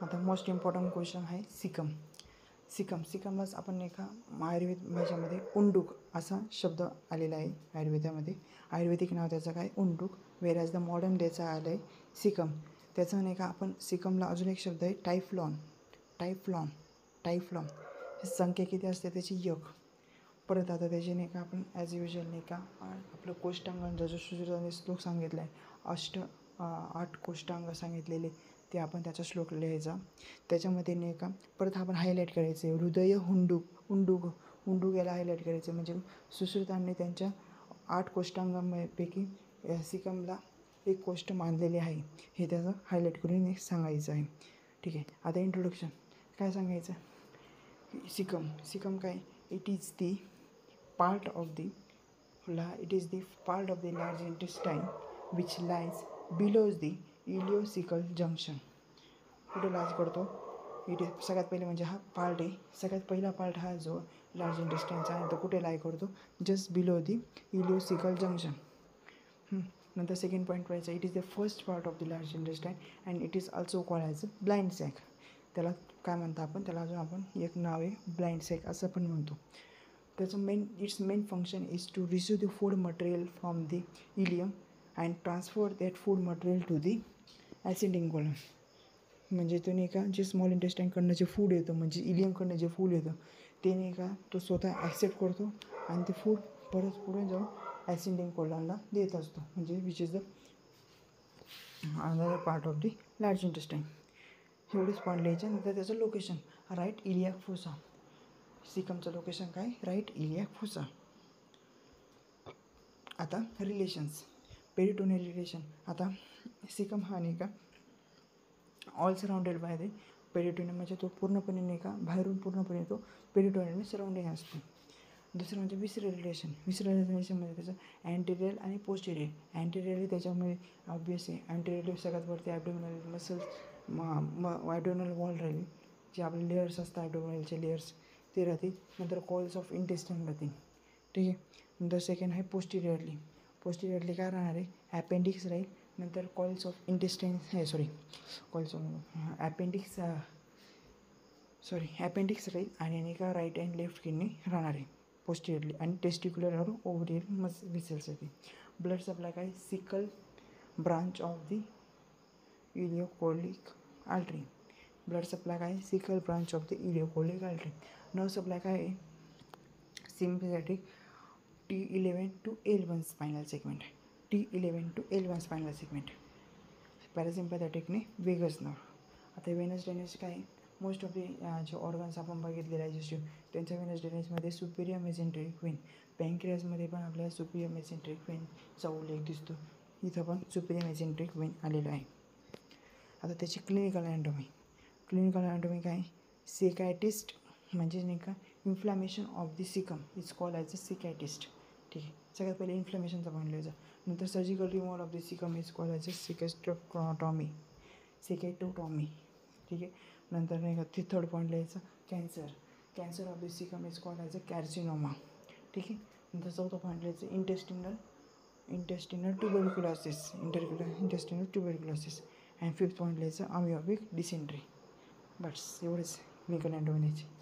आता most important question आहे सिकमलाच आपण एका आयुर्वेद भाषेमध्ये उंडूक असा शब्द आलेला आहे आयुर्वेदामध्ये. आयुर्वेदिक नाव त्याचं काय उंडूक, वेरॅज द मॉडर्न त्याचं आलं आहे सिकम. त्याचं नाही का आपण सिकमला अजून एक शब्द आहे टायफ्लॉन. ही संख्या किती असते त्याची 1. परत आता त्याचे नाही का आपण ॲज युजल नाही का आपलं कोष्टांगांचा जो सुश्रुताने श्लोक सांगितला आहे 8 कोष्टांग सांगितलेले ते आपण त्याचा श्लोक लिहायचा. त्याच्यामध्ये नाही का परत आपण हायलाईट करायचं आहे हृदय उंडूक याला हायलाईट करायचं म्हणजे सुश्रुतांनी त्यांच्या 8 कोष्टांगांपैकी सिकमला एक गोष्ट मानलेली आहे हे त्याचं हायलाईट करून एक सांगायचं आहे. ठीक आहे. आता इंट्रोडक्शन काय सांगायचं. सिकम काय it is the part of the large intestine which lies below the ileocaecal junction. कुठे लाज करतो सगळ्यात पहिले म्हणजे हा पार्ट आहे. सगळ्यात पहिला पार्ट हा जो लार्ज इंटेस्टाईनचा आहे तो कुठे लाई करतो just below the ileocaecal junction. नंतर सेकंड पॉईंट व्हायचा it is the first part of the large intestine and it is also called as a blind sac. त्याला काय म्हणतो आपण त्याला अजून आपण एक नाव आहे ब्लाइंड सॅक असं पण म्हणतो. त्याचं its main function is to receive the food material from the ileum and transfer that food material to the ascending colon. म्हणजे तो नाही का जे स्मॉल इंटेस्टाईनकडनं जे फूड येतं म्हणजे इलियमकडनं जे फूड येतं ते नाही का तो स्वतः ॲक्सेप्ट करतो आणि ते फूड परत पुढे जाऊन ॲसिडिंग कोलनला देत असतो म्हणजे which is the another part of the large intestine. एवढेच पॉईंट लिहायचे. नंतर त्याचं लोकेशन राईट इलियाक फोसा. सिकमचं लोकेशन काय राईट इलियाक फोसा. आता रिलेशन्स पेरिटोनियल रिलेशन. आता सिकम हा नाही का all surrounded by the peritoneum म्हणजे तो पूर्णपणे नाही का बाहेरून पूर्णपणे तो पेरिटोनियमने सराउंडिंग असतो. दुसरं म्हणजे विसरल रिलेशनमध्ये त्याचं अँटेरियल आणि पोस्टेरियल. अँटेरियली त्याच्यामध्ये ऑब्वियस आहे अँटेरियल सगळ्यात वरती ॲब्डोमिनल मसल्स ॲब्डोमिनल वॉल राहील जे आपले लेयर्स असतात ॲब्डोमिनलचे लेयर्स ते राहतील. नंतर कॉइल्स ऑफ इंटेस्टाईन राहतील. ठीक आहे. नंतर सेकंड आहे पोस्टेरियरली काय राहणार आहे ॲपेंडिक्स राहील. नंतर कॉइल्स ऑफ इंटेस्टाईन ॲपेंडिक्स राहील आणि नाही का राईट अँड लेफ्ट किडनी राहणार आहे पोस्टेरियरली आणि टेस्टिक्युलर और ओव्हरियल व्हेसल्स येते. ब्लड सप्लाय काय caecal branch of the ileocolic artery. Blood supply काय caecal branch of the ileocolic artery. Nerve supply काय आहे sympathetic T11 to L1 spinal segment. T11 to L1 spinal segment. पॅरासिम्पॅथेटिकने vagus nerve. आता venous drainage काय most of the जे organs आपण बघितले digestive त्यांच्या वेनस ड्रेनेजमध्ये सुपिरियर मेसेंट्रिक वेन. पँक्रियासमध्ये पण आपल्याला सुपिरियर मेसेंट्रिक वेनचा उल्लेख दिसतो. इथं पण सुपिरियर मेसेंट्रिक वेन आलेलं आहे. आता त्याची क्लिनिकल अनाटॉमी काय सिकायटिस्ट म्हणजे नाही का inflammation of the caecum is called as a सिकायटिस्ट. ठीक आहे. सगळ्यात पहिले इन्फ्लॅमेशनचा पॉईंट लिहायचा. नंतर surgical removal of the caecum is called as a caecectomy. ठीक आहे. नंतर नाही का थर्ड पॉईंट लिहायचा cancer of the caecum is called as a carcinoma. ठीक आहे. नंतर चौथा पॉईंट लिहायचं intestinal tuberculosis and fifth point लिहायचं अमिओबिक डिसेंट्री. बस एवढेच क्लिनिकल अनाटॉमी लिहायचे.